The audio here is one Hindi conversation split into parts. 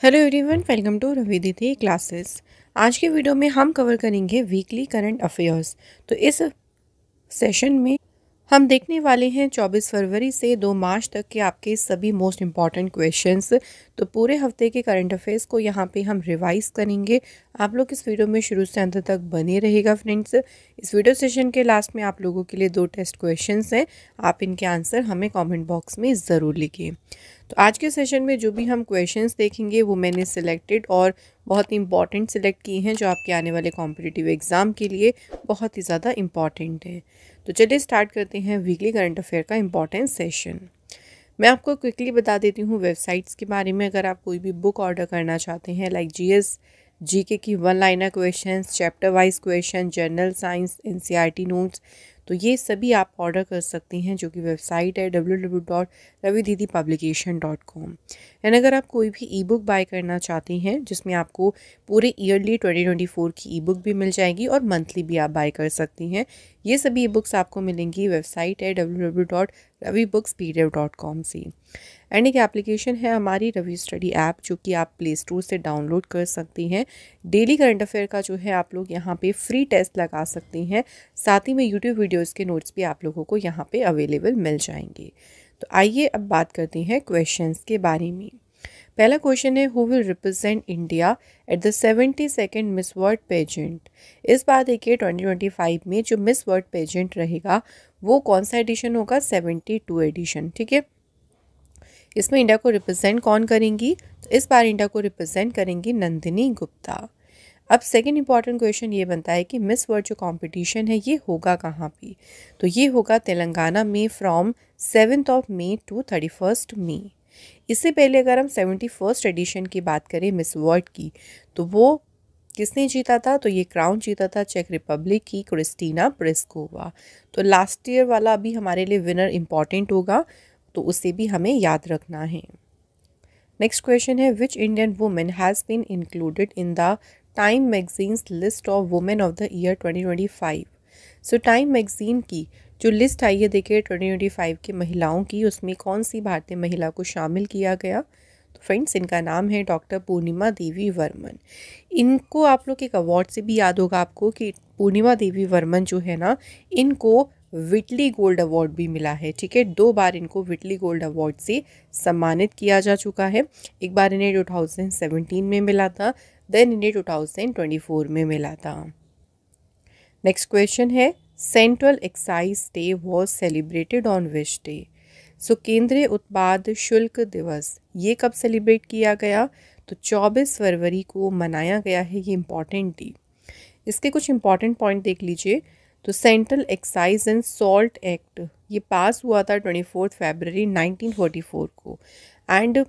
Hello everyone, welcome to Ravi Didi classes. आज के वीडियो में हम कवर करेंगे वीकली करंट अफेयर्स। तो इस सेशन में हम देखने वाले हैं 24 फरवरी से 2 मार्च तक के आपके सभी मोस्ट इम्पॉर्टेंट क्वेश्चंस। तो पूरे हफ्ते के करंट अफेयर्स को यहाँ पे हम रिवाइज करेंगे। आप लोग इस वीडियो में शुरू से अंत तक बने रहेगा फ्रेंड्स। इस वीडियो सेशन के लास्ट में आप लोगों के लिए 2 टेस्ट क्वेश्चंस हैं, आप इनके आंसर हमें कमेंट बॉक्स में ज़रूर लिखिए। तो आज के सेशन में जो भी हम क्वेश्चंस देखेंगे वो मैंने सिलेक्टेड और बहुत इंपॉर्टेंट सिलेक्ट किए हैं, जो आपके आने वाले कॉम्पिटिटिव एग्ज़ाम के लिए बहुत ही ज़्यादा इम्पॉर्टेंट है। तो चलिए स्टार्ट करते हैं वीकली करंट अफेयर का इम्पॉर्टेंट सेशन। मैं आपको क्विकली बता देती हूँ वेबसाइट्स के बारे में। अगर आप कोई भी बुक ऑर्डर करना चाहते हैं लाइक जीएस जीके की 1 liner questions, chapter wise question, general science, NCERT notes, तो ये सभी आप ऑर्डर कर सकती हैं, जो कि वेबसाइट है www.ravididipublication.com। एंड अगर आप कोई भी ई बुक बाय करना चाहती हैं जिसमें आपको पूरे ईयरली 2024 की ई बुक भी मिल जाएगी और मंथली भी आप बाय कर सकती हैं, ये सभी ई बुक्स आपको मिलेंगी वेबसाइट है www.ravibookspdf.com से। एंड एक एप्लीकेशन है हमारी रवि स्टडी ऐप, जो कि आप प्ले स्टोर से डाउनलोड कर सकती हैं। डेली करंट अफेयर का जो है आप लोग यहाँ पे फ्री टेस्ट लगा सकती हैं, साथ ही में यूट्यूब वीडियोस के नोट्स भी आप लोगों को यहाँ पे अवेलेबल मिल जाएंगे। तो आइए अब बात करते हैं क्वेश्चंस के बारे में। पहला क्वेश्चन है, who will represent India at the 72nd miss world pageant. इस बार देखिए 2025 में जो मिस वर्ल्ड पेजेंट रहेगा वो कौन सा एडिशन होगा, 72 एडिशन। ठीक है, इसमें इंडिया को रिप्रेजेंट कौन करेंगी, तो इस बार इंडिया को रिप्रेजेंट करेंगी नंदिनी गुप्ता। अब सेकंड इंपॉर्टेंट क्वेश्चन ये बनता है कि मिस वर्ल्ड जो कंपटीशन है ये होगा कहाँ पे, तो ये होगा तेलंगाना में फ्रॉम 7 मई टू 31 मई। इससे पहले अगर हम 71st एडिशन की बात करें मिस वर्ल्ड की, तो वो किसने जीता था, तो ये क्राउन जीता था चेक रिपब्लिक की क्रिस्टीना प्लिस्कोवा। तो लास्ट ईयर वाला अभी हमारे लिए विनर इम्पॉर्टेंट होगा, तो उसे भी हमें याद रखना है। नेक्स्ट क्वेश्चन है, which Indian women has been included in the Time magazines list of women of the year 2025। So Time magazine की जो लिस्ट आई है देखिए 2025 की महिलाओं की, उसमें कौन सी भारतीय महिला को शामिल किया गया, तो फ्रेंड्स इनका नाम है डॉक्टर पूर्णिमा देवी वर्मन। इनको आप लोग एक अवार्ड से भी याद होगा आपको कि पूर्णिमा देवी वर्मन जो है ना, इनको विटली गोल्ड अवार्ड भी मिला है। ठीक है, 2 बार इनको विटली गोल्ड अवार्ड से सम्मानित किया जा चुका है। एक बार इन्हें 2017 में मिला था, देन इन्हें 2024 में मिला था। नेक्स्ट क्वेश्चन है, central excise day was celebrated on which day. So केंद्रीय उत्पाद शुल्क दिवस ये कब सेलिब्रेट किया गया, तो 24 फरवरी को मनाया गया है ये इम्पॉर्टेंट डे। इसके कुछ इंपॉर्टेंट पॉइंट देख लीजिए। तो central excise and salt act ये पास हुआ था 24 फरवरी 1944 को। एंड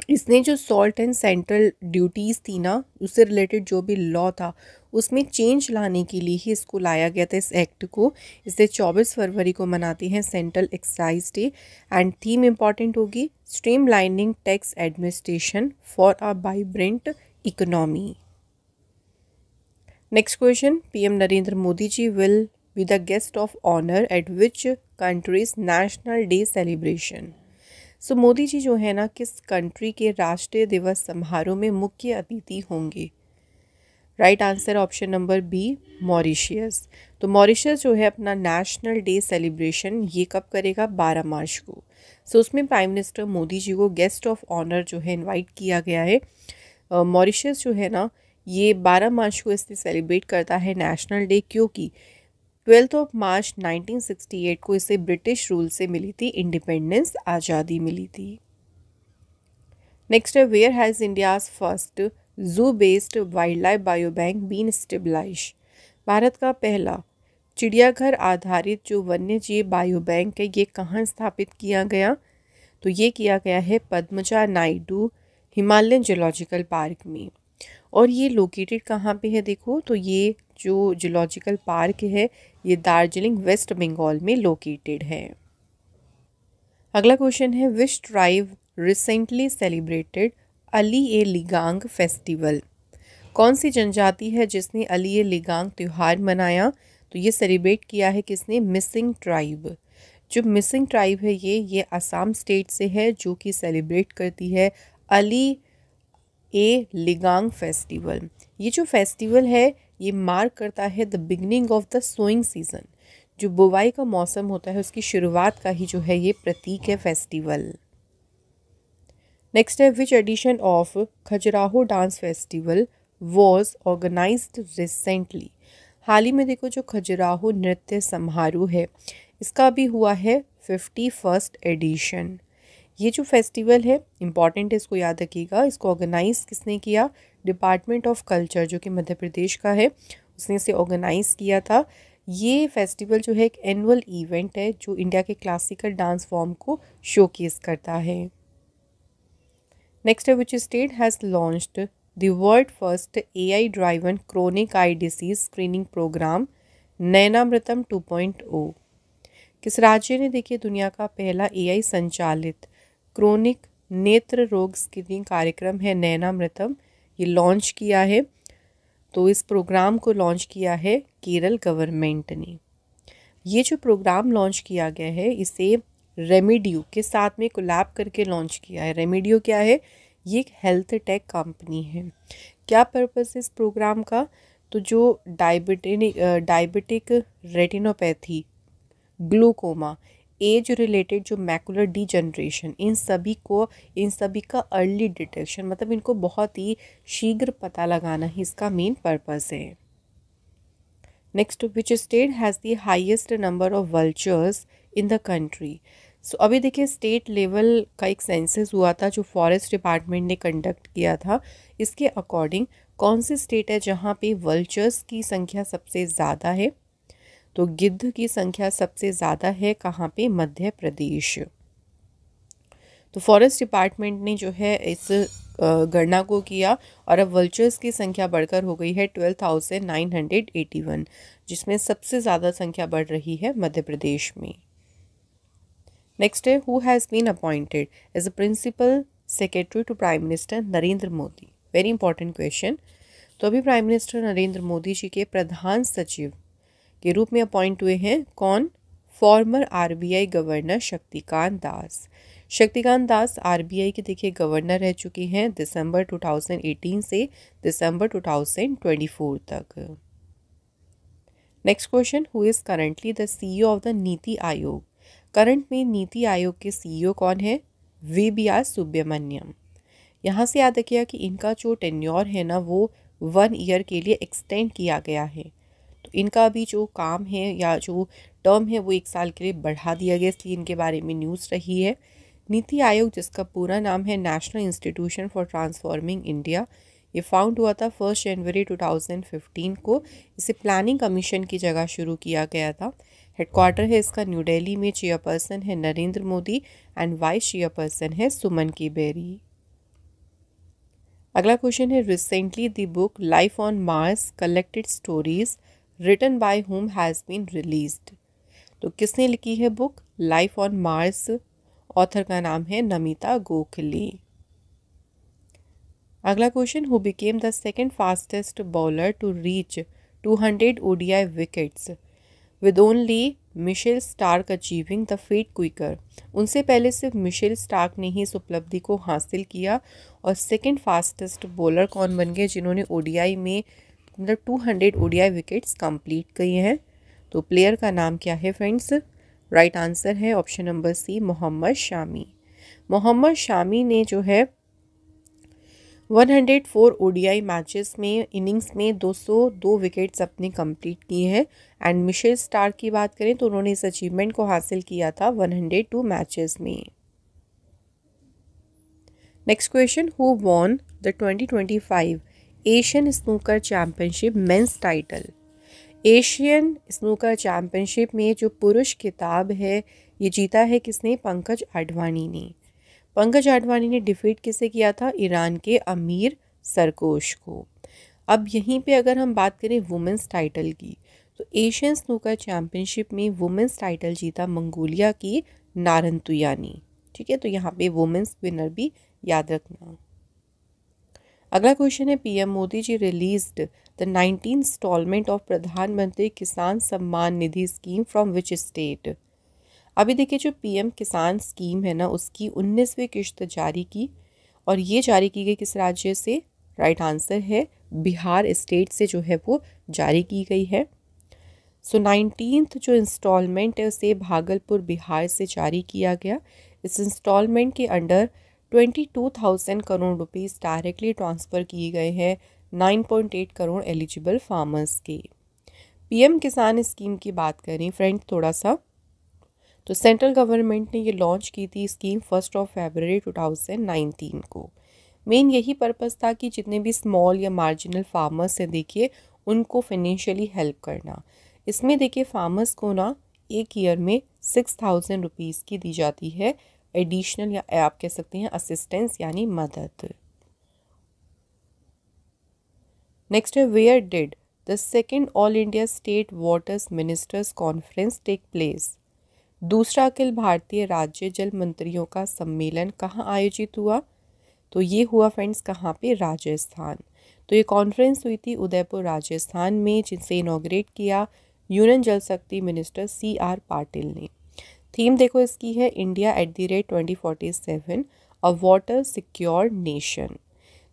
इसने जो सॉल्ट एंड सेंट्रल ड्यूटीज़ थी ना, उससे रिलेटेड जो भी लॉ था उसमें चेंज लाने के लिए ही इसको लाया गया था, इस एक्ट को। इसे 24 फरवरी को मनाते हैं central excise day. And theme important होगी, streamlining tax administration for a vibrant economy. Next question, PM Narendra Modi ji will be the guest of honour at which countries national day celebration. So Modi ji जो है ना, किस कंट्री के राष्ट्रीय दिवस समारोह में मुख्य अतिथि होंगे। Right answer option number B, Mauritius. तो मॉरिशस जो है अपना नेशनल डे सेलिब्रेशन ये कब करेगा, 12 मार्च को। सो उसमें प्राइम मिनिस्टर मोदी जी को गेस्ट ऑफ ऑनर जो है इनवाइट किया गया है। मॉरिशस जो है ना, ये 12 मार्च को इससे सेलिब्रेट करता है नेशनल डे, क्योंकि 12 मार्च 1968 को इसे ब्रिटिश रूल से मिली थी इंडिपेंडेंस, आज़ादी मिली थी। नेक्स्ट है, where has India's first zoo based wild life bio bank been stabilise. Bharat का पहला चिड़ियाघर आधारित जो वन्य जीव बायो बैंक है ये कहाँ स्थापित किया गया, तो ये किया गया है Padmaja Naidu Himalayan zoological park में। और ये लोकेटेड कहाँ पे है देखो, तो ये जो जूलॉजिकल पार्क है ये दार्जिलिंग वेस्ट बंगाल में लोकेटेड है। अगला क्वेश्चन है, which tribe recently celebrated Ali A Ligang festival. कौन सी जनजाति है जिसने अली ए लिगांग त्यौहार मनाया, तो ये सेलिब्रेट किया है किसने, मिसिंग ट्राइब। जो मिसिंग ट्राइब है ये असम स्टेट से है, जो कि सेलिब्रेट करती है अली ए लिगांग फेस्टिवल। ये जो फेस्टिवल है ये मार्क करता है the beginning of the sowing season, जो बुवाई का मौसम होता है उसकी शुरुआत का ही जो है ये प्रतीक है फेस्टिवल। नेक्स्ट है which edition of Khajuraho dance festival was organised recently. हाल ही में देखो जो खजुराहो नृत्य समारोह है इसका भी हुआ है 51st एडिशन। ये जो फेस्टिवल है इम्पॉर्टेंट है, इसको याद रखिएगा। इसको ऑर्गेनाइज किसने किया? डिपार्टमेंट ऑफ कल्चर जो कि मध्य प्रदेश का है, उसने इसे ऑर्गेनाइज किया था। ये फेस्टिवल जो है एक एनुअल इवेंट है जो इंडिया के क्लासिकल डांस फॉर्म को शोकेस करता है। नेक्स्ट है which state has launched the world first AI driven chronic eye disease screening programme Nainamritam 2.0। किस राज्य ने देखिए दुनिया का पहला AI संचालित क्रोनिक नेत्र रोग स्क्रीनिंग कार्यक्रम है नैनामृतम, ये लॉन्च किया है। तो इस प्रोग्राम को लॉन्च किया है केरल गवर्नमेंट ने। ये जो प्रोग्राम लॉन्च किया गया है इसे रेमेडियो के साथ में कोलैब करके लॉन्च किया है। रेमेडियो क्या है? ये एक हेल्थ टेक कंपनी है। क्या पर्पस इस प्रोग्राम का? तो जो diabetic retinopathy, glaucoma, age related जो मैकुलर डीजनरेशन, इन सभी का अर्ली डिटेक्शन, मतलब इनको बहुत ही शीघ्र पता लगाना ही इसका मेन पर्पस है। Next which state has the highest number of vultures in the country. So अभी देखिए स्टेट लेवल का एक सेंसस हुआ था जो फॉरेस्ट डिपार्टमेंट ने कंडक्ट किया था। इसके अकॉर्डिंग कौन सी स्टेट है जहाँ पे वल्चर्स की संख्या सबसे ज़्यादा है? तो गिद्ध की संख्या सबसे ज़्यादा है कहाँ पे? मध्य प्रदेश। तो फॉरेस्ट डिपार्टमेंट ने जो है इस गणना को किया और अब वल्चर्स की संख्या बढ़कर हो गई है 12,981, जिसमें सबसे ज़्यादा संख्या बढ़ रही है मध्य प्रदेश में। नेक्स्ट है who has been appointed as a principal secretary to prime minister Narendra Modi. Very important question. तो अभी प्राइम मिनिस्टर नरेंद्र मोदी जी के प्रधान सचिव के रूप में अपॉइंट हुए हैं कौन? Farmer RBI governor Shaktikanta Das. Shaktikanta Das RBI के देखिए गवर्नर रह चुके हैं दिसंबर 2018 से दिसंबर 2024 तक। Next question who is currently the CEO of the NITI Aayog. Current में नीति आयोग के CEO कौन है? VBR सुब्रमण्यम। यहाँ से याद रखिएगा कि इनका जो टेन्योर है ना वो 1 ईयर के लिए एक्सटेंड किया गया है। तो इनका भी जो काम है या जो टर्म है वो 1 साल के लिए बढ़ा दिया गया, इसलिए इनके बारे में न्यूज़ रही है। नीति आयोग जिसका पूरा नाम है national institution for transforming India, ये फाउंड हुआ था 1 जनवरी 2015 को। इसे प्लानिंग कमीशन की जगह शुरू किया गया था। हेडक्वार्टर है इसका न्यू दिल्ली में। चेयरपर्सन है Narendra Modi and vice chairperson है सुमन की बेरी। अगला क्वेश्चन है recently the book Life on Mars collected stories written by whom has been released. तो किसने लिखी है book Life on Mars? Author का नाम है नमिता गोखले। अगला question who became the second fastest bowler to reach 200 ODI wickets with only Mitchell Starc achieving the feat quicker. उनसे पहले सिर्फ मिशेल स्टार्क ने ही इस उपलब्धि को हासिल किया और सेकंड फास्टेस्ट बॉलर कौन बन गए जिन्होंने ODI में मतलब 200 ODI विकेट्स कंप्लीट की हैं? तो प्लेयर का नाम क्या है फ्रेंड्स? राइट आंसर है option number C Mohammed Shami. Mohammed Shami ने जो है 104 ODI मैचेस में इनिंग्स में 202 विकेट्स अपने कंप्लीट किए हैं। एंड मिशेल स्टार्क की बात करें तो उन्होंने इस अचीवमेंट को हासिल किया था 102 मैचेस में। Next question who won the 2025 Asian snooker championship men's title. Asian snooker championship में जो पुरुष खिताब है ये जीता है किसने? पंकज आडवाणी ने। पंकज आडवाणी ने डिफीट किसे किया था? ईरान के अमीर सरकोश को। अब यहीं पे अगर हम बात करें वुमेंस टाइटल की तो एशियन स्नूकर चैम्पियनशिप में वुमेंस टाइटल जीता मंगोलिया की नारंतुयानी। ठीक है, तो यहाँ पे वुमेंस विनर भी याद रखना। अगला क्वेश्चन है PM Modi ji released the 19th instalment of Pradhan Mantri Kisan Samman Nidhi scheme from which state. अभी देखिए जो PM किसान स्कीम है ना उसकी 19वीं किश्त जारी की और ये जारी की गई किस राज्य से? राइट आंसर है बिहार स्टेट से जो है वो जारी की गई है। सो 19th जो इंस्टॉलमेंट है उसे भागलपुर बिहार से जारी किया गया। इस इंस्टॉलमेंट के under 22,000 crore rupees directly transfer किए गए हैं 9.8 करोड़ एलिजिबल फार्मर्स के। पीएम किसान स्कीम की बात करें फ्रेंड थोड़ा सा, तो सेंट्रल गवर्नमेंट ने ये लॉन्च की थी स्कीम 1 फरवरी 2019 को। मेन यही पर्पस था कि जितने भी स्मॉल या मार्जिनल फार्मर्स हैं देखिए उनको फाइनेंशियली हेल्प करना। इसमें देखिए फार्मर्स को ना एक ईयर में 6,000 रुपीज़ की दी जाती है एडिशनल, या आप कह सकते हैं असिस्टेंस यानी मदद। नेक्स्ट है where did the second all India state waters ministers conference take place? दूसरा अखिल भारतीय राज्य जल मंत्रियों का सम्मेलन कहाँ आयोजित हुआ? तो ये हुआ फ्रेंड्स कहाँ पे? राजस्थान। तो ये कॉन्फ्रेंस हुई थी उदयपुर राजस्थान में, जिसे इनॉग्रेट किया यूनियन जल शक्ति मिनिस्टर CR पाटिल ने। थीम देखो इसकी है इंडिया @ 2047 अ वाटर सिक्योर नेशन।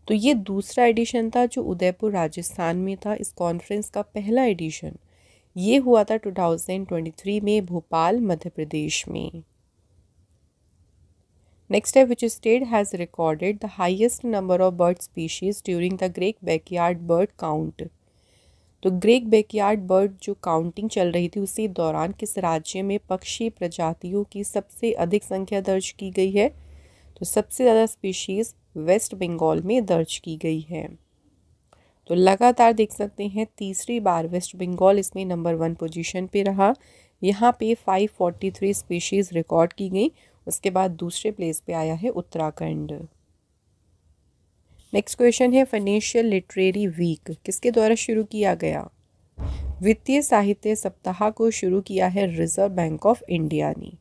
तो ये दूसरा एडिशन था जो उदयपुर राजस्थान में था। इस कॉन्फ्रेंस का पहला एडिशन ये हुआ था 2023 में भोपाल मध्य प्रदेश में। नेक्स्ट है which state has recorded the highest number of bird species during the great backyard bird count? तो ग्रेट बैकयार्ड बर्ड जो काउंटिंग चल रही थी उसी दौरान किस राज्य में पक्षी प्रजातियों की सबसे अधिक संख्या दर्ज की गई है? तो सबसे ज़्यादा स्पीशीज़ वेस्ट बंगाल में दर्ज की गई है। तो लगातार देख सकते हैं तीसरी बार वेस्ट बंगाल इसमें नंबर 1 पोजीशन पे रहा। यहाँ पे 543 स्पीशीज़ रिकॉर्ड की गई। उसके बाद दूसरे प्लेस पे आया है उत्तराखंड। नेक्स्ट क्वेश्चन है फाइनेंशियल लिटरेरी वीक किसके द्वारा शुरू किया गया? वित्तीय साहित्य सप्ताह को शुरू किया है रिजर्व बैंक ऑफ इंडिया ने।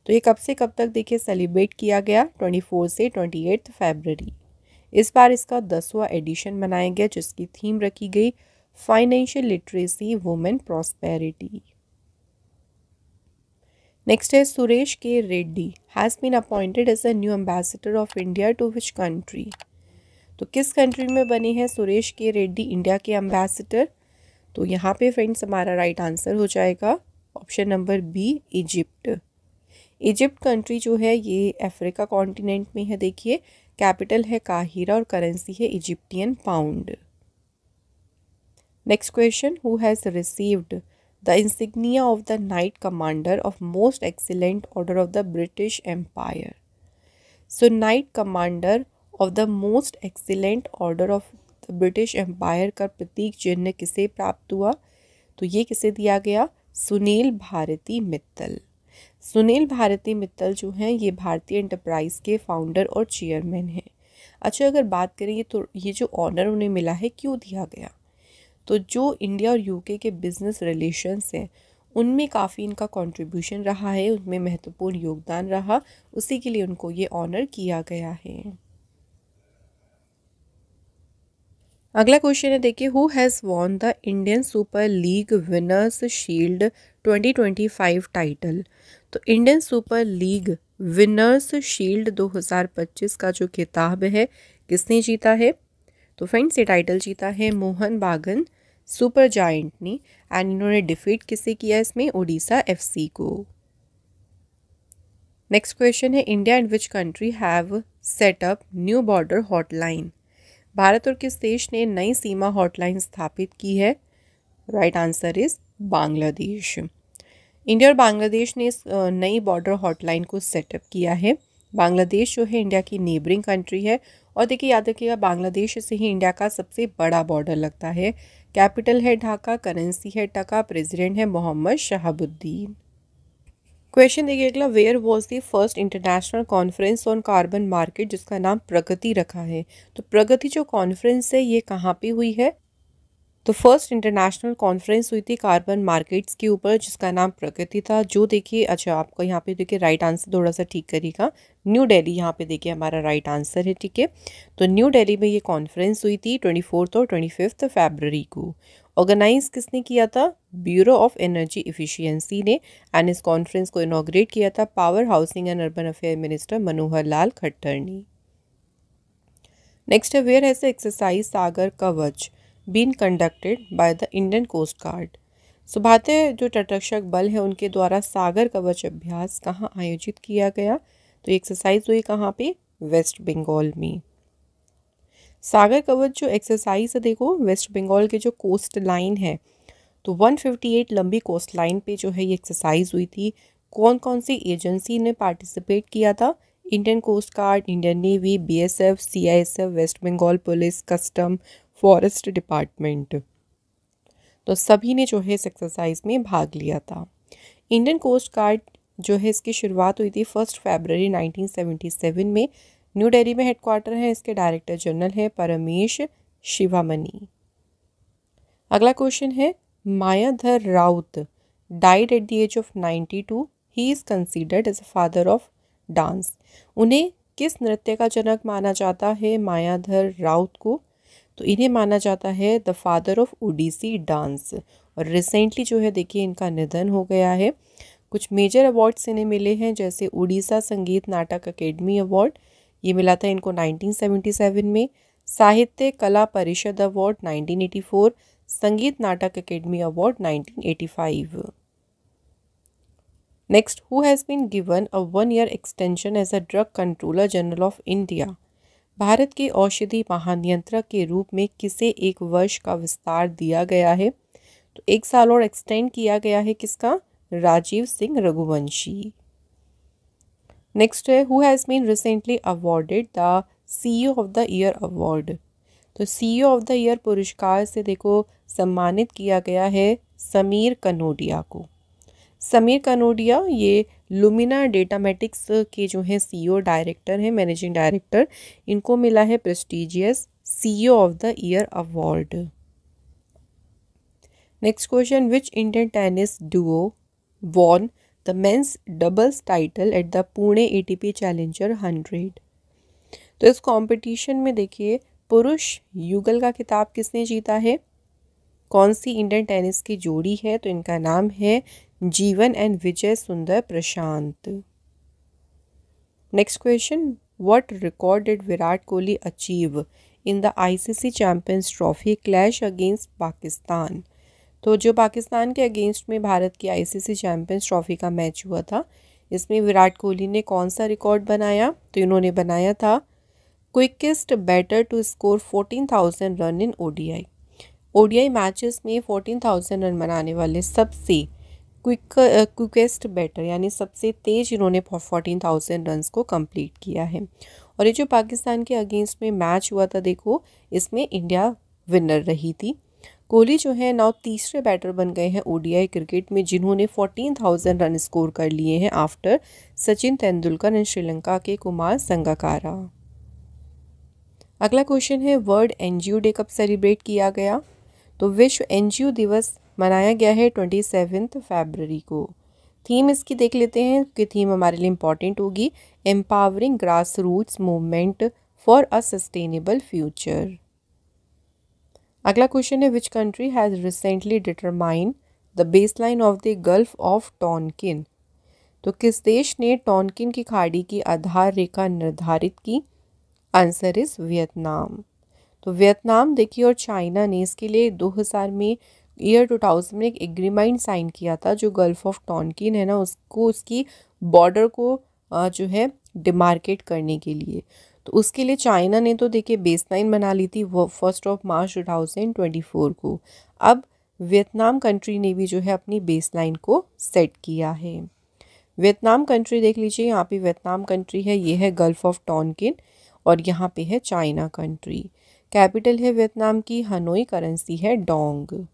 तो ये कब से कब तक देखिए सेलिब्रेट किया गया? 24 से 28 फरवरी। इस बार इसका 10वां एडिशन मनाया गया जिसकी थीम रखी गई financial literacy women prosperity. Next है Suresh K Reddy has been appointed as a new ambassador of India to which country? तो किस कंट्री में बने हैं सुरेश के रेड्डी इंडिया के एम्बेसडर? तो यहाँ पे फ्रेंड्स हमारा राइट आंसर हो जाएगा option number B Egypt. Egypt country जो है ये अफ्रीका कॉन्टिनेंट में है। देखिए कैपिटल है काहिरा और करेंसी है Egyptian pound. Next question who has received the insignia of the knight commander of most excellent order of the British empire? So knight commander of the most excellent order of the British empire का प्रतीक चिन्ह किसे प्राप्त हुआ? तो ये किसे दिया गया? सुनील भारती मित्तल। सुनील भारती मित्तल जो हैं ये भारतीय एंटरप्राइज के फाउंडर और चेयरमैन हैं। अच्छा अगर बात करें तो ये जो ऑनर उन्हें मिला है क्यों दिया गया? तो जो इंडिया और यूके के बिजनेस रिलेशंस हैं उनमें काफ़ी इनका कंट्रीब्यूशन रहा है, उनमें महत्वपूर्ण योगदान रहा, उसी के लिए उनको ये ऑनर किया गया है। अगला क्वेश्चन है देखिए who has won the Indian Super League winners shield 2025 title? तो Indian Super League winners shield 2025 का जो खिताब है किसने जीता है? तो फ्रेंड्स ये टाइटल जीता है मोहन बागान सुपर जायंट ने। एंड इन्होंने डिफीट किसे किया इसमें? ओडिशा FC को। नेक्स्ट क्वेश्चन है India and which country have set up new border hotline? Bharat और किस देश ने नई सीमा हॉटलाइन स्थापित की है? Right answer is Bangladesh. India और बांग्लादेश ने इस नई बॉर्डर हॉटलाइन को सेटअप किया है। बांग्लादेश जो है इंडिया की नेबरिंग कंट्री है और देखिए याद रखिएगा बांग्लादेश से ही इंडिया का सबसे बड़ा बॉर्डर लगता है। कैपिटल है ढाका, करेंसी है टका, प्रेसिडेंट है मोहम्मद शहाबुद्दीन। क्वेश्चन देखिए अगला where was the first international conference on carbon market जिसका नाम प्रगति रखा है? तो प्रगति जो कॉन्फ्रेंस है ये कहाँ पे हुई है? तो फर्स्ट इंटरनेशनल कॉन्फ्रेंस हुई थी कार्बन मार्केट्स के ऊपर जिसका नाम प्रगति था। जो देखिए अच्छा आपको यहाँ पे देखिए राइट आंसर थोड़ा सा ठीक करिएगा, न्यू दिल्ली यहाँ पे देखिए हमारा राइट आंसर है। ठीक है तो न्यू दिल्ली में ये कॉन्फ्रेंस हुई थी 24 और 25 फरवरी को। ऑर्गेनाइज किसने किया था? ब्यूरो ऑफ एनर्जी एफिशिएंसी ने। एंड इस कॉन्फ्रेंस को इनॉग्रेट किया था power housing and urban affair minister Manohar Lal Khattar ने। नेक्स्ट है where has the exercise Sagar Kavach been conducted by the Indian coast guard. So भारतीय जो तटरक्षक बल है उनके द्वारा सागर कवच अभ्यास कहाँ आयोजित किया गया? तो एक्सरसाइज हुई कहाँ पे? वेस्ट बंगाल में। सागर कवच जो एक्सरसाइज है देखो वेस्ट बंगाल के जो कोस्ट लाइन है तो 158 लंबी कोस्ट लाइन पे जो है ये एक्सरसाइज हुई थी। कौन कौन सी एजेंसी ने पार्टिसिपेट किया था? Indian coast guard, Indian navy, BSF, CISF, West Bengal police, custom, forest department. तो सभी ने जो है इस एक्सरसाइज में भाग लिया था। इंडियन कोस्ट गार्ड जो है इसकी शुरुआत हुई थी 1 फरवरी 1977 में। न्यू दिल्ली में हेडक्वार्टर है। इसके डायरेक्टर जनरल है परमेश शिवामणि। अगला क्वेश्चन है Mayadhar Raut died at the age of 92। He is considered as a father of dance. उन्हें किस नृत्य का जनक माना जाता है मायाधर राउत को? तो इन्हें माना जाता है the father of Odissi dance. और रिसेंटली जो है देखिए इनका निधन हो गया है। कुछ मेजर अवार्ड्स इन्हें मिले हैं जैसे उड़ीसा संगीत नाटक अकेडमी अवार्ड, ये मिला था इनको 1977 में। साहित्य कला परिषद award 1984, Sangeet Natak academy award 1985। Next, who has been given a 1 year extension as a drug controller general of India. Bharat के औषधि महानियंत्रक के रूप में किसे 1 वर्ष का विस्तार दिया गया है? तो 1 साल और एक्सटेंड किया गया है किसका? राजीव सिंह रघुवंशी। नेक्स्ट है who has been recently awarded the CEO of the year award. तो सीईओ ऑफ द ईयर पुरस्कार से देखो सम्मानित किया गया है समीर कनोडिया को। समीर कनोडिया ये लुमिना डेटामेटिक्स के जो हैं सीईओ डायरेक्टर हैं, मैनेजिंग डायरेक्टर। इनको मिला है prestigious CEO of the year award. Next question, which Indian tennis Duo won the men's doubles title at the Pune ATP challenger 100। तो इस कंपटीशन में देखिए पुरुष युगल का खिताब किसने जीता है? कौन सी इंडियन टेनिस की जोड़ी है? तो इनका नाम है जीवन and Vijay Sundar Prashant. Next question, what record did Virat Kohli achieve in the ICC champions trophy clash against Pakistan. तो जो पाकिस्तान के अगेंस्ट में भारत की आईसीसी चैंपियंस ट्रॉफी का मैच हुआ था इसमें विराट कोहली ने कौन सा रिकॉर्ड बनाया? तो इन्होंने बनाया था quickest batter to score 14,000 run in ODI. ODI matches में 14,000 रन बनाने वाले सबसे क्विकेस्ट बैटर यानी सबसे तेज इन्होंने 14,000 रन्स को कंप्लीट किया है। और ये जो पाकिस्तान के अगेंस्ट में मैच हुआ था देखो इसमें इंडिया विनर रही थी। कोहली जो है नाउ तीसरे बैटर बन गए हैं ओडीआई क्रिकेट में जिन्होंने 14,000 रन स्कोर कर लिए हैं आफ्टर सचिन तेंदुलकर एंड श्रीलंका के कुमार संगकारा। अगला क्वेश्चन है वर्ल्ड एनजीओ डे कब सेलिब्रेट किया गया? तो विश्व एनजीओ दिवस मनाया गया है 27 फरवरी को। थीम इसकी देख लेते हैं कि थीम हमारे लिए इम्पॉर्टेंट होगी, empowering grass roots movement for a sustainable future. अगला क्वेश्चन है which country has recently determine the baseline of the gulf of Tonkin. तो किस देश ने टॉनकिन की खाड़ी की आधार रेखा निर्धारित की? Answer is Vietnam. तो वियतनाम देखिए और चाइना ने इसके लिए 2000 में ईयर 2000 में एक एग्रीमेंट साइन किया था जो गल्फ ऑफ टॉनकिन है ना उसको उसकी बॉर्डर को जो है डिमार्केट करने के लिए। तो उसके लिए चाइना ने तो देखिए बेसलाइन बना ली थी वो 1 मार्च 2024 को। अब वियतनाम कंट्री ने भी जो है अपनी बेसलाइन को सेट किया है। वियतनाम कंट्री देख लीजिए, यहाँ पे वियतनाम कंट्री है, ये है गल्फ ऑफ टॉनकिन और यहाँ पे है चाइना कंट्री। कैपिटल है वियतनाम की हनोई, करेंसी है डोंग।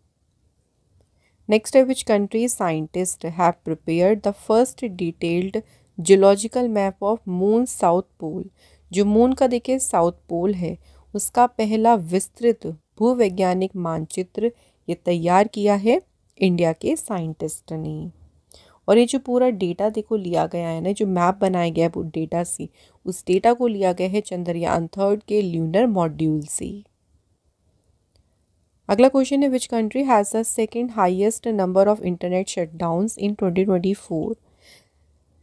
नेक्स्ट है which country scientist have prepared the first detailed geological map of moon south pole. जो मून का देखिए साउथ पोल है उसका पहला विस्तृत भूवैज्ञानिक मानचित्र ये तैयार किया है इंडिया के साइंटिस्ट ने। और ये जो पूरा डेटा देखो लिया गया है ना, जो मैप बनाया गया है डेटा से, उस डेटा को लिया गया है चंद्रयान 3 के ल्यूनर मॉड्यूल से। अगला क्वेश्चन है which country has the second highest number of internet shutdowns in 2024।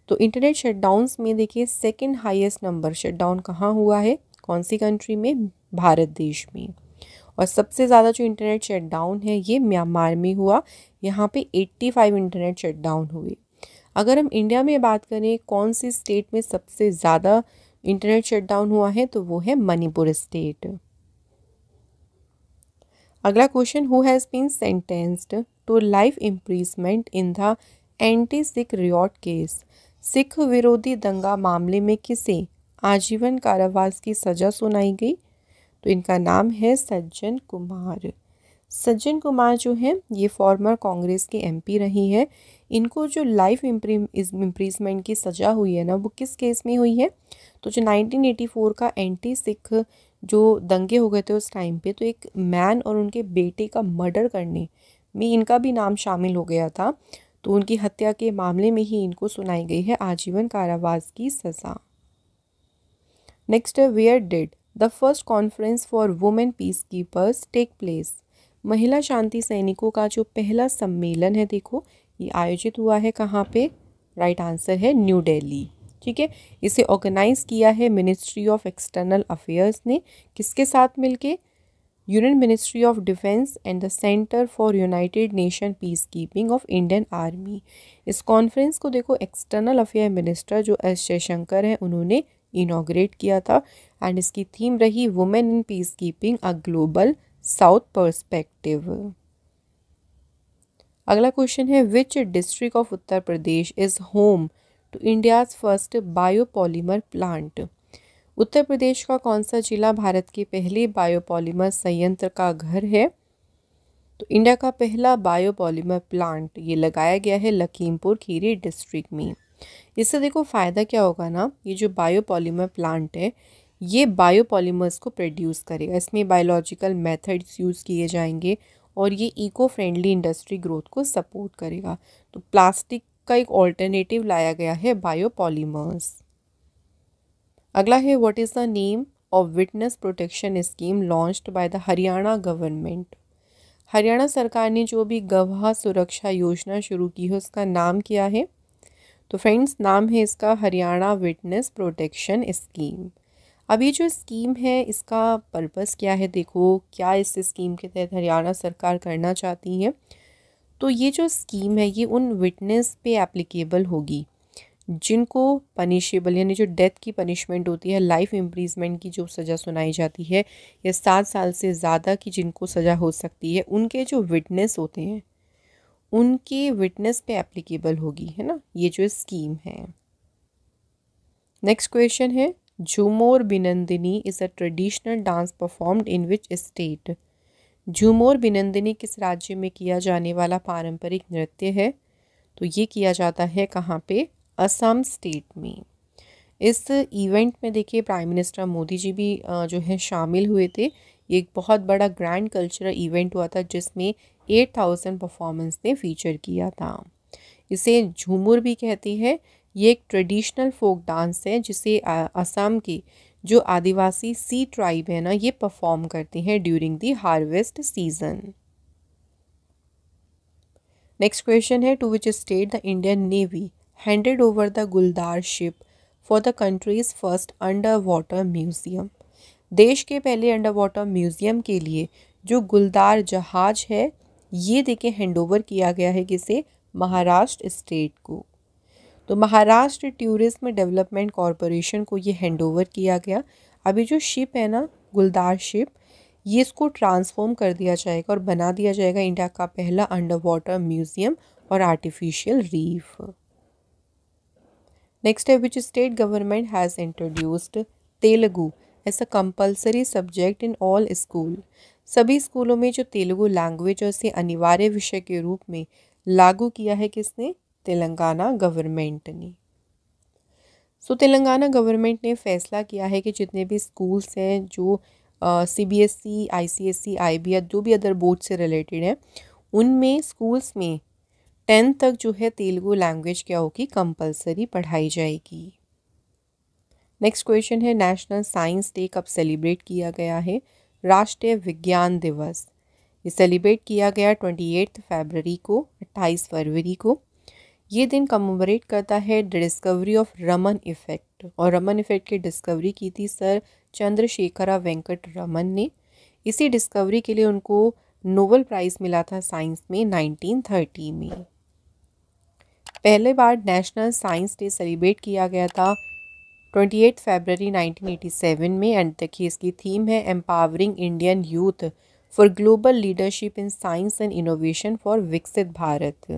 तो इंटरनेट शटडाउन्स में देखिए सेकेंड हाईएस्ट नंबर शटडाउन कहाँ हुआ है, कौन सी कंट्री में? भारत देश में। और सबसे ज़्यादा जो इंटरनेट शटडाउन है ये म्यांमार में हुआ, यहाँ पे 85 इंटरनेट शटडाउन हुए। अगर हम इंडिया में बात करें कौन सी स्टेट में सबसे ज़्यादा इंटरनेट शटडाउन हुआ है, तो वो है मणिपुर स्टेट। अगला question, who has been sentenced to life imprisonment in the anti Sikh riot case. Sikh विरोधी दंगा मामले में किसे आजीवन कारावास की सज़ा सुनाई गई, तो इनका नाम है सज्जन कुमार। सज्जन कुमार जो हैं ये फॉर्मर कांग्रेस के एमपी रही हैं। इनको जो लाइफ इम्प्रिजमेंट की सज़ा हुई है ना, वो किस केस में हुई है, तो जो 1984 का एंटी सिख जो दंगे हो गए थे उस टाइम पे, तो एक मैन और उनके बेटे का मर्डर करने में इनका भी नाम शामिल हो गया था। तो उनकी हत्या के मामले में ही इनको सुनाई गई है आजीवन कारावास की सज़ा। Next, where did the first conference for women peace keepers take place. महिला शांति सैनिकों का जो पहला सम्मेलन है, देखो ये आयोजित हुआ है कहाँ पे, राइट आंसर है न्यू दिल्ली। ठीक है, इसे ऑर्गेनाइज किया है मिनिस्ट्री ऑफ एक्सटर्नल अफेयर्स ने, किसके साथ मिलके, union ministry of defence and the centre for united nation peace keeping of Indian army. इस कॉन्फ्रेंस को देखो एक्सटर्नल अफेयर मिनिस्टर जो एस जयशंकर हैं उन्होंने इनॉग्रेट किया था, एंड इसकी थीम रही women in peace keeping a global south perspective. अगला क्वेश्चन है, which district of Uttar Pradesh is home to India's first biopolymer plant. Uttar Pradesh का कौन सा जिला भारत के पहले बायोपॉलीमर संयंत्र का घर है, तो इंडिया का पहला बायोपॉलीमर प्लांट ये लगाया गया है लखीमपुर खीरी डिस्ट्रिक्ट में। इससे देखो फ़ायदा क्या होगा ना, ये जो बायोपॉलीमर प्लांट है ये बायोपॉलीमर्स को प्रोड्यूस करेगा, इसमें बायोलॉजिकल मेथड्स यूज़ किए जाएंगे और ये इको फ्रेंडली इंडस्ट्री ग्रोथ को सपोर्ट करेगा। तो प्लास्टिक का एक ऑल्टरनेटिव लाया गया है बायोपॉलीमर्स। अगला है, what is the name of witness protection scheme launched by the Haryana government. Haryana सरकार ने जो भी गवाह सुरक्षा योजना शुरू की है उसका नाम क्या है, तो फ्रेंड्स नाम है इसका हरियाणा विटनेस प्रोटेक्शन स्कीम। अब ये जो स्कीम है इसका पर्पस क्या है, देखो क्या इस स्कीम के तहत हरियाणा सरकार करना चाहती है। तो ये जो स्कीम है ये उन विटनेस पे एप्लीकेबल होगी जिनको पनिशेबल यानी जो डेथ की पनिशमेंट होती है, लाइफ इम्प्रिजमेंट की जो सज़ा सुनाई जाती है, या 7 साल से ज़्यादा की जिनको सज़ा हो सकती है, उनके जो विटनेस होते हैं उनके विटनेस पे एप्लीकेबल होगी, है ना, ये जो स्कीम है। नेक्स्ट क्वेश्चन है, Jhumoir Binandini is a traditional dance performed in which state. Jhumoir Binandini किस राज्य में किया जाने वाला पारंपरिक नृत्य है, तो ये किया जाता है कहाँ पे, असम स्टेट में। इस इवेंट में देखिए प्राइम मिनिस्टर मोदी जी भी जो है शामिल हुए थे। ये एक बहुत बड़ा ग्रैंड कल्चरल इवेंट हुआ था जिसमें 8000 परफॉर्मेंस ने फीचर किया था। इसे झूमर भी कहते हैं। ये एक ट्रेडिशनल फोक डांस है जिसे असम के जो आदिवासी सी ट्राइब है ना ये परफॉर्म करते हैं during the harvest season. Next question है, to which state the Indian navy handed over the Guldar ship for the country's first under water museum. देश के पहले अंडर वाटर म्यूजियम के लिए जो गुलदार जहाज है ये देखिए हैंडओवर किया गया है किसे, महाराष्ट्र स्टेट को। तो महाराष्ट्र टूरिज्म डेवलपमेंट कॉरपोरेशन को ये हैंडओवर किया गया। अभी जो शिप है ना गुलदार शिप, ये इसको ट्रांसफॉर्म कर दिया जाएगा और बना दिया जाएगा इंडिया का पहला अंडर वाटर म्यूजियम और आर्टिफिशियल रीफ। नेक्स्ट है, which state government has introduced Telugu as a compulsory subject in all school. सभी स्कूलों में जो तेलुगु लैंग्वेज उसे अनिवार्य विषय के रूप में लागू किया है किसने, तेलंगाना गवर्नमेंट ने। सो तेलंगाना गवर्नमेंट ने फैसला किया है कि जितने भी स्कूल्स हैं जो CBSE, ICSE, IB या जो भी अदर बोर्ड से रिलेटेड है उनमें स्कूल्स में 10th तक जो है तेलुगु लैंग्वेज क्या होगी, कंपलसरी पढ़ाई जाएगी। नेक्स्ट क्वेश्चन है, नेशनल साइंस डे कब सेलिब्रेट किया गया है। राष्ट्रीय विज्ञान दिवस ये सेलिब्रेट किया गया 28 फरवरी को, 28 फरवरी को। ये दिन कमेमोरेट करता है the discovery of Raman effect, और रमन इफ़ेक्ट की डिस्कवरी की थी सर चंद्रशेखरा वेंकट रमन ने। इसी डिस्कवरी के लिए उनको नोबेल प्राइज़ मिला था साइंस में 1930 में। पहले बार नेशनल साइंस डे सेलिब्रेट किया गया था 28 फरवरी 1987 में। एंड देखिए इसकी थीम है empowering Indian youth for global leadership in science and innovation for विकसित भारत।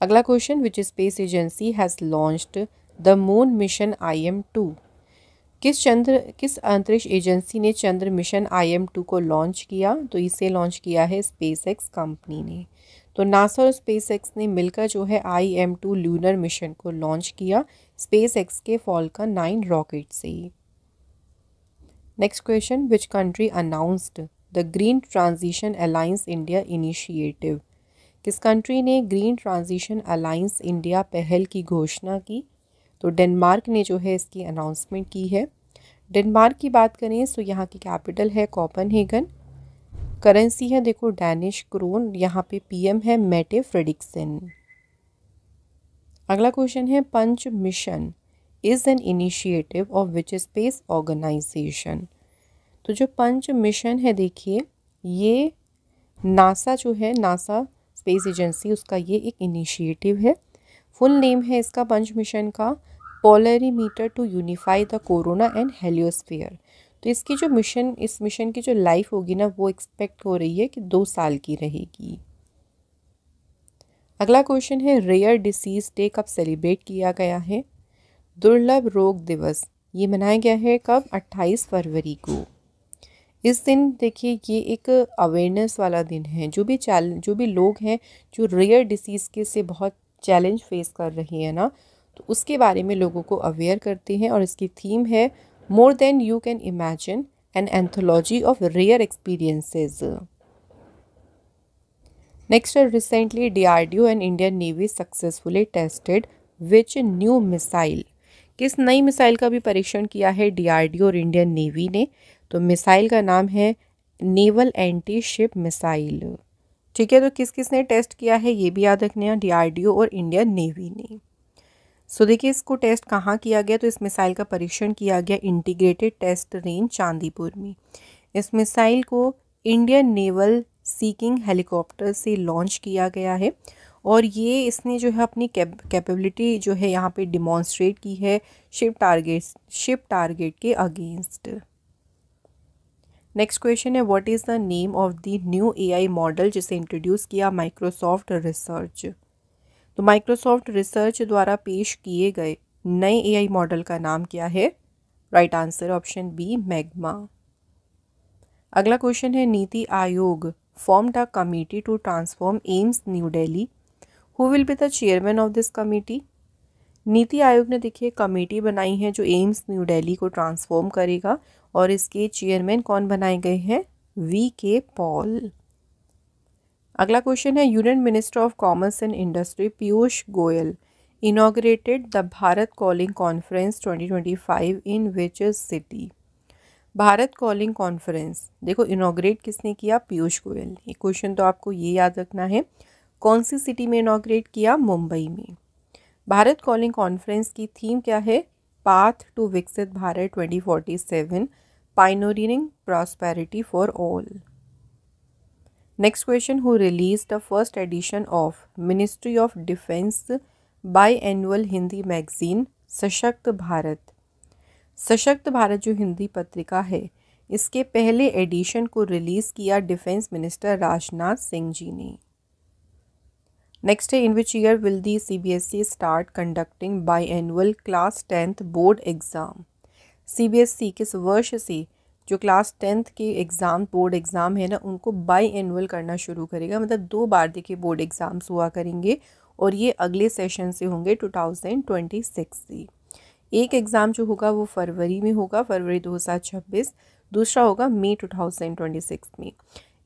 अगला question, which space agency has launched the moon mission IM-2। किस अंतरिक्ष एजेंसी ने चंद्र मिशन IM-2 को लॉन्च किया? तो इसे लॉन्च किया है स्पेसएक्स कंपनी ने। तो नासा और स्पेसएक्स ने मिलकर जो है IM-2 लूनर मिशन को लॉन्च किया स्पेसएक्स के फॉल्कन 9 रॉकेट से। Next question, which country announced the green transition alliance India initiative. किस कंट्री ने ग्रीन ट्रांजिशन अलायंस इंडिया पहल की घोषणा की? तो डेनमार्क ने जो है इसकी अनाउंसमेंट की है। डेनमार्क की बात करें तो यहाँ की कैपिटल है कोपेनहेगन। करेंसी है देखो डैनिश क्रोन। यहाँ पे PM है मेटे फ्रेडिक्सन। अगला क्वेश्चन है, punch mission is an initiative of which space organisation. तो जो पंच मिशन है देखिए ये नासा जो है, नासा स्पेस एजेंसी, उसका ये एक इनिशिएटिव है। फुल नेम है इसका पंच मिशन का polarimeter to unify the corona and heliosphere. तो इसकी जो मिशन, इस मिशन की जो लाइफ होगी ना वो एक्सपेक्ट हो रही है कि 2 साल की रहेगी। अगला क्वेश्चन है, रेयर डिसीज डे कब सेलिब्रेट किया गया है? दुर्लभ रोग दिवस ये मनाया गया है कब? 28 फरवरी को। इस दिन देखिए ये एक अवेयरनेस वाला दिन है। जो भी लोग हैं जो रेयर डिसीज़ के से बहुत चैलेंज फेस कर रहे हैं ना, तो उसके बारे में लोगों को अवेयर करते हैं। और इसकी थीम है more than you can imagine, an anthology of rare experiences. Next, recently DRDO and Indian navy successfully tested which new missile. किस नई मिसाइल का भी परीक्षण किया है DRDO और इंडियन नेवी ने? तो मिसाइल का नाम है नेवल एंटी शिप मिसाइल। ठीक है, तो किस किस ने टेस्ट किया है ये भी याद रखना है, DRDO और इंडियन नेवी ने। सो देखिए इसको टेस्ट कहाँ किया गया? तो इस मिसाइल का परीक्षण किया गया इंटीग्रेटेड टेस्ट रेंज चांदीपुर में। इस मिसाइल को इंडियन नेवल सीकिंग हेलीकॉप्टर से लॉन्च किया गया है और ये इसने जो है अपनी कैपेबिलिटी जो है यहाँ पे डिमॉन्स्ट्रेट की है शिप टारगेट के अगेंस्ट। नेक्स्ट क्वेश्चन है, what is the name of the new AI model जिसे इंट्रोड्यूस किया माइक्रोसॉफ्ट रिसर्च। तो माइक्रोसॉफ्ट रिसर्च द्वारा पेश किए गए नए AI मॉडल का नाम क्या है? Right answer option B magma. अगला क्वेश्चन है, NITI Aayog formed a committee to transform AIIMS new Delhi. Who will be the chairman of this committee? NITI Aayog ने देखिए कमेटी बनाई है जो एम्स न्यू दिल्ली को ट्रांसफॉर्म करेगा और इसके चेयरमैन कौन बनाए गए हैं? VK Paul. अगला क्वेश्चन है, union minister of commerce and industry Piyush Goyal inaugurated the Bharat calling conference 2025 in which city. Bharat calling conference देखो इनॉग्रेट किसने किया? पीयूष गोयल ने। क्वेश्चन तो आपको ये याद रखना है, कौन सी सिटी में इनॉग्रेट किया? मुंबई में। भारत कॉलिंग कॉन्फ्रेंस की थीम क्या है? Path to Viksit Bharat 2047 pioneering prosperity for all. Next question, who release the first edition of ministry of defence biannual Hindi magazine Sashakt Bharat. सशक्त भारत जो हिंदी पत्रिका है इसके पहले एडिशन को रिलीज़ किया डिफेंस मिनिस्टर राजनाथ सिंह जी ने। नेक्स्ट है, in which year will the CBSE start conducting biannual class 10th board exam. CBSE किस वर्ष से जो क्लास 10th के एग्ज़ाम बोर्ड एग्ज़ाम है ना उनको बाई एनुअल करना शुरू करेगा। मतलब 2 बार देखिए बोर्ड एग्ज़ाम्स हुआ करेंगे और ये अगले सेशन से होंगे 2026 से। एक एग्ज़ाम जो होगा वो फरवरी में होगा, फरवरी 2026। दूसरा होगा मई 2026 में।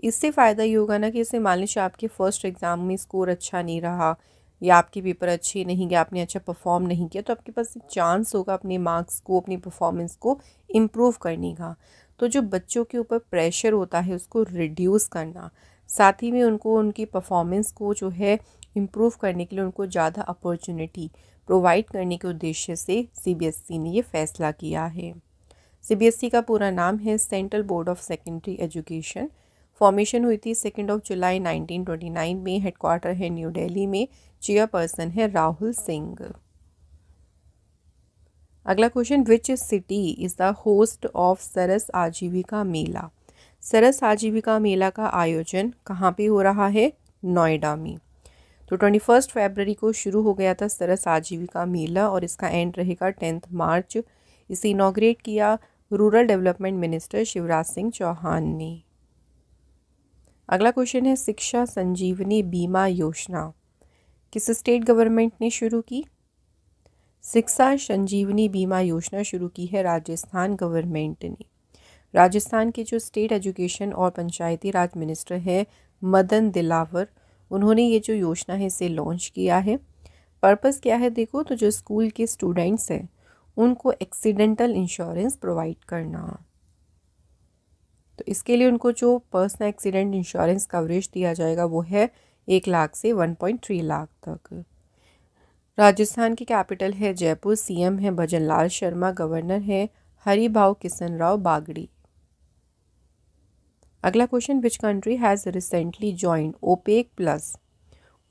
इससे फ़ायदा ये होगा ना कि इससे मान लीजिए आपके फर्स्ट एग्ज़ाम में स्कोर अच्छा नहीं रहा या आपके पेपर अच्छे नहीं गए, आपने अच्छा परफॉर्म नहीं किया, तो आपके पास एक चांस होगा अपने मार्क्स को, अपनी परफॉर्मेंस को इम्प्रूव करने का। तो जो बच्चों के ऊपर प्रेशर होता है उसको रिड्यूस करना, साथ ही में उनको उनकी परफॉर्मेंस को जो है इम्प्रूव करने के लिए उनको ज़्यादा अपॉर्चुनिटी प्रोवाइड करने के उद्देश्य से सीबीएसई ने ये फैसला किया है। सीबीएसई का पूरा नाम है central board of secondary education. Formation हुई थी 2 जुलाई 1929 में। हेडक्वार्टर है न्यू दिल्ली में। चेयरपर्सन है राहुल सिंह। अगला question, which city is the host of Saras Aajeevika Mela. सरस आजीविका मेला का आयोजन कहाँ पे हो रहा है? नोएडा में। तो 21 फरवरी को शुरू हो गया था सरस आजीविका मेला और इसका एंड रहेगा 10 मार्च। इसे इनॉग्रेट किया rural development minister Shivraj Singh Chouhan ने। अगला क्वेश्चन है, शिक्षा संजीवनी बीमा योजना किस स्टेट गवर्नमेंट ने शुरू की? शिक्षा संजीवनी बीमा योजना शुरू की है राजस्थान गवर्नमेंट ने। राजस्थान के जो स्टेट एजुकेशन और पंचायती राज मिनिस्टर है मदन दिलावर, उन्होंने ये जो योजना है इसे लॉन्च किया है। पर्पस क्या है देखो, तो जो स्कूल के स्टूडेंट्स हैं उनको एक्सीडेंटल इंश्योरेंस प्रोवाइड करना। तो इसके लिए उनको जो पर्सनल एक्सीडेंट इंश्योरेंस कवरेज दिया जाएगा वो है 1 लाख से 1.3 लाख तक। राजस्थान की कैपिटल है जयपुर। सीएम है भजनलाल शर्मा। गवर्नर है हरिभाऊ किशन राव बागड़ी। अगला question, which country has recently joined OPEC plus.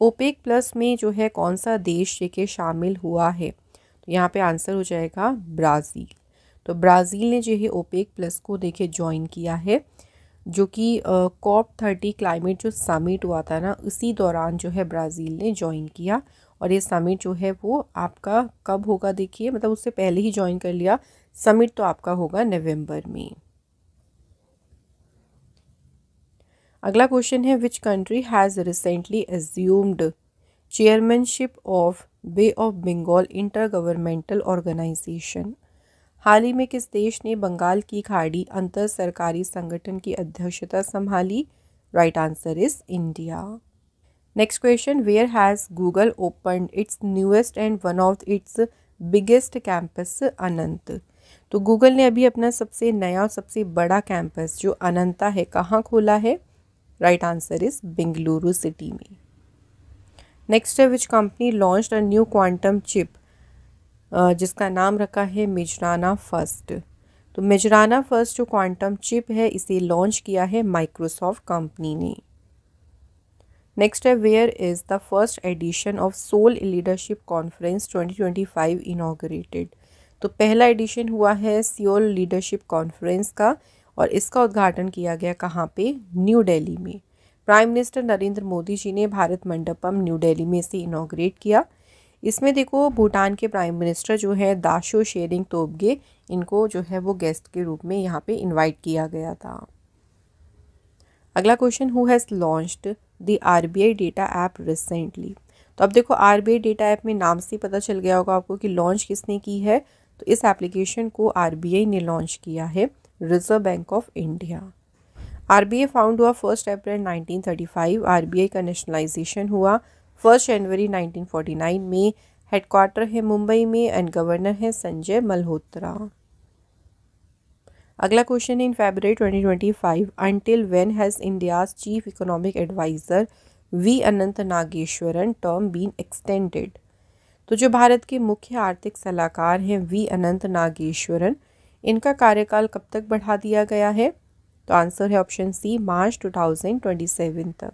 OPEC plus में जो है कौन सा देश के शामिल हुआ है? तो यहाँ पे आंसर हो जाएगा ब्राज़ील। तो ब्राज़ील ने जो है ओपेक प्लस को देखे ज्वाइन किया है, जो कि COP30 क्लाइमेट जो समिट हुआ था ना, उसी दौरान जो है ब्राज़ील ने ज्वाइन किया। और ये समिट जो है वो आपका कब होगा देखिए, मतलब उससे पहले ही ज्वाइन कर लिया। समिट तो आपका होगा नवंबर में। अगला क्वेश्चन है, which country has recently assumed chairmanship of bay of Bengal inter governmental organisation. हाल ही में किस देश ने बंगाल की खाड़ी अंतर सरकारी संगठन की अध्यक्षता संभाली? Right answer is India. Next question, where has Google opened its newest and one of its biggest campus Ananta. तो गूगल ने अभी अपना सबसे नया और सबसे बड़ा कैंपस जो अनंता है कहाँ खोला है? Right answer is Bengaluru city में। नेक्स्ट है, which company launched a new quantum chip जिसका नाम रखा है मेजराना फर्स्ट। तो मेजराना फर्स्ट जो क्वांटम चिप है इसे लॉन्च किया है माइक्रोसॉफ्ट कंपनी ने। नेक्स्ट है, where is the first edition of soul leadership conference 2025 inaugurated. तो पहला एडिशन हुआ है सियोल लीडरशिप कॉन्फ्रेंस का और इसका उद्घाटन किया गया कहाँ पे? न्यू दिल्ली में। प्राइम मिनिस्टर नरेंद्र मोदी जी ने भारत मंडपम न्यू दिल्ली में इसे इनॉग्रेट किया। इसमें देखो भूटान के प्राइम मिनिस्टर जो है दाशो शेरिंग तोबगे, इनको जो है वो गेस्ट के रूप में यहाँ पे इनवाइट किया गया था। अगला question, who has launched the RBI data app recently. तो अब देखो आरबीआई डेटा ऐप में नाम से पता चल गया होगा आपको कि लॉन्च किसने की है। तो इस एप्लीकेशन को आरबीआई ने लॉन्च किया है, reserve bank of India. RBI found हुआ 1 अप्रैल 1935। आरबीआई का नेशनलाइजेशन हुआ 1 जनवरी 1949 में। हेडक्वार्टर है मुंबई में एंड गवर्नर है संजय मल्होत्रा। अगला question, in February 2025 until when has India's chief economic adviser V Anantha Nageswaran term been extended. तो जो भारत के मुख्य आर्थिक सलाहकार हैं वी अनंत नागेश्वरन, इनका कार्यकाल कब तक बढ़ा दिया गया है? तो आंसर है ऑप्शन सी, मार्च 2027 तक।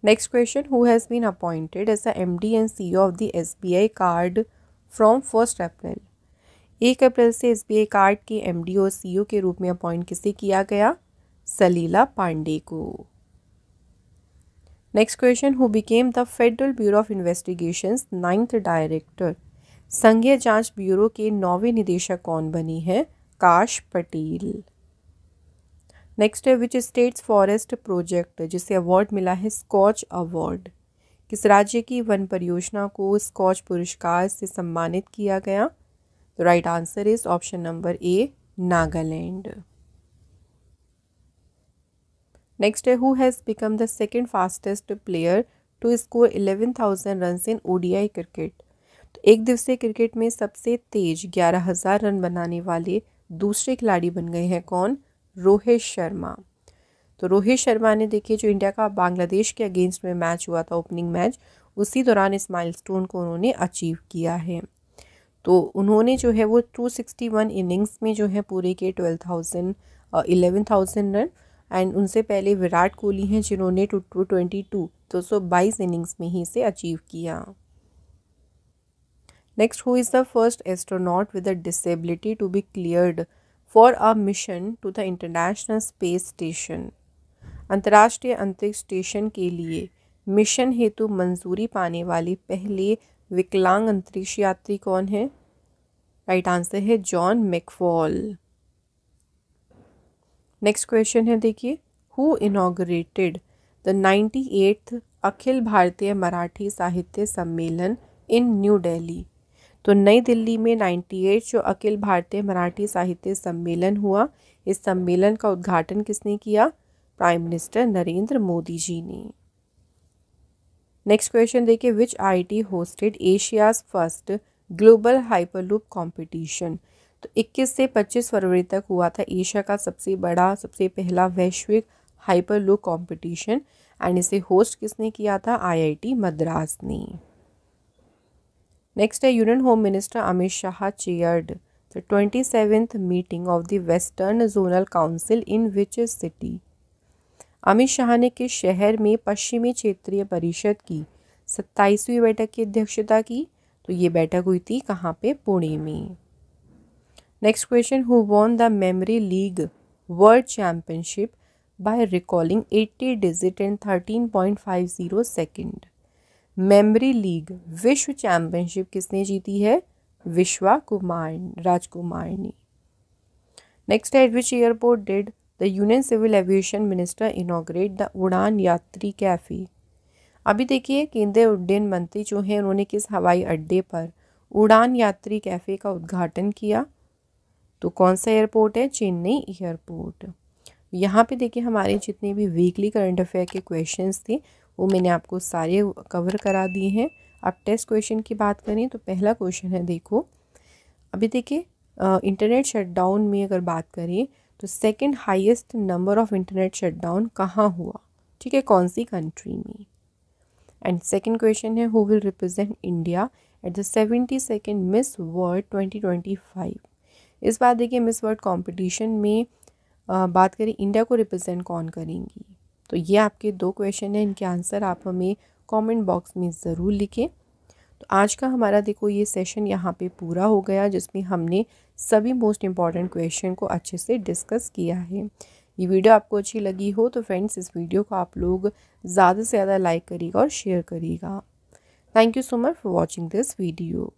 Next question, who has been appointed as the MD and CEO of the SBI card from 1 April. 1 अप्रैल से एसबीआई कार्ड के एमडी और सीईओ के रूप में अपॉइंट किसे किया गया? सलीला पांडे को। Next question, who became the federal bureau of investigations 9th director. संघीय जांच ब्यूरो के 9वें निदेशक कौन बनी है? काश पटेल। नेक्स्ट है, विच स्टेट्स फॉरेस्ट प्रोजेक्ट जिसे अवार्ड मिला है स्कॉच अवार्ड। किस राज्य की वन परियोजना को स्कॉच पुरस्कार से सम्मानित किया गया? तो right answer is option number A, Nagaland. Next है, who has become the second fastest player to score 11,000 run in ODI cricket. तो एक दिवसीय क्रिकेट में सबसे तेज 11,000 रन बनाने वाले दूसरे खिलाड़ी बन गए हैं कौन? रोहित शर्मा। तो रोहित शर्मा ने देखिए जो इंडिया का बांग्लादेश के अगेंस्ट में मैच हुआ था ओपनिंग मैच, उसी दौरान इस माइलस्टोन को उन्होंने अचीव किया है। तो उन्होंने जो है वो 261 इनिंग्स में जो है पूरे के 11,000 रन। एंड उनसे पहले विराट कोहली हैं जिन्होंने 222 इनिंग्स में ही इसे अचीव किया। Next, who is the first astronaut with a disability to be cleared for a mission to the international space station. अंतर्राष्ट्रीय अंतरिक्ष स्टेशन के लिए मिशन हेतु मंजूरी पाने वाले पहले विकलांग अंतरिक्ष यात्री कौन है? राइट आंसर है जॉन मैकफॉल। नेक्स्ट क्वेश्चन है, देखिए, who inaugurated the 98th Akhil Bharatiya Marathi साहित्य सम्मेलन इन न्यू दिल्ली। तो नई दिल्ली में 98 जो अखिल भारतीय मराठी साहित्य सम्मेलन हुआ, इस सम्मेलन का उद्घाटन किसने किया? प्राइम मिनिस्टर नरेंद्र मोदी जी ने। नेक्स्ट क्वेश्चन देखिए, विच IIT hosted Asia's first global hyperloop competition. तो 21 से 25 फरवरी तक हुआ था एशिया का सबसे पहला वैश्विक हाइपरलूप कंपटीशन। एंड इसे होस्ट किसने किया था? आईआईटी मद्रास ने। नेक्स्ट है, union home minister Amit Shah chaired the 27th meeting of the western zonal council in which city. Amit Shah ने किस शहर में पश्चिमी क्षेत्रीय परिषद की 27वीं बैठक की अध्यक्षता की? तो ये बैठक हुई थी कहाँ पे? पुणे में। Next question, who won the memory league world championship by recalling 80 digit in 13.50 second. Memory league विश्व चैंपियनशिप किसने जीती है? राजकुमार ने। नेक्स्ट है, which airport did the union civil aviation minister inaugurate the Udan Yatri cafe. अभी देखिए, केंद्रीय उड्डयन मंत्री जो हैं उन्होंने किस हवाई अड्डे पर उड़ान यात्री कैफ़े का उद्घाटन किया? तो कौन सा एयरपोर्ट है? चेन्नई एयरपोर्ट। यहाँ पे देखिए हमारे जितने भी वीकली करंट अफेयर के क्वेश्चंस थे वो मैंने आपको सारे कवर करा दिए हैं। अब टेस्ट क्वेश्चन की बात करें तो पहला क्वेश्चन है, देखो अभी देखिए इंटरनेट शटडाउन में अगर बात करें तो second highest number of internet shutdown कहाँ हुआ? ठीक है, कौन सी कंट्री में? एंड सेकंड क्वेश्चन है, who will represent India at the 72nd miss world 2025। इस बार देखिए मिस वर्ल्ड कॉम्पिटिशन में बात करें इंडिया को रिप्रेजेंट कौन करेंगी? तो ये आपके दो क्वेश्चन हैं, इनके आंसर आप हमें कमेंट बॉक्स में ज़रूर लिखें। तो आज का हमारा देखो ये सेशन यहाँ पे पूरा हो गया जिसमें हमने सभी मोस्ट इम्पॉर्टेंट क्वेश्चन को अच्छे से डिस्कस किया है। ये वीडियो आपको अच्छी लगी हो तो फ्रेंड्स इस वीडियो को आप लोग ज़्यादा से ज़्यादा लाइक करिएगा और शेयर करिएगा। Thank you so much for watching this video.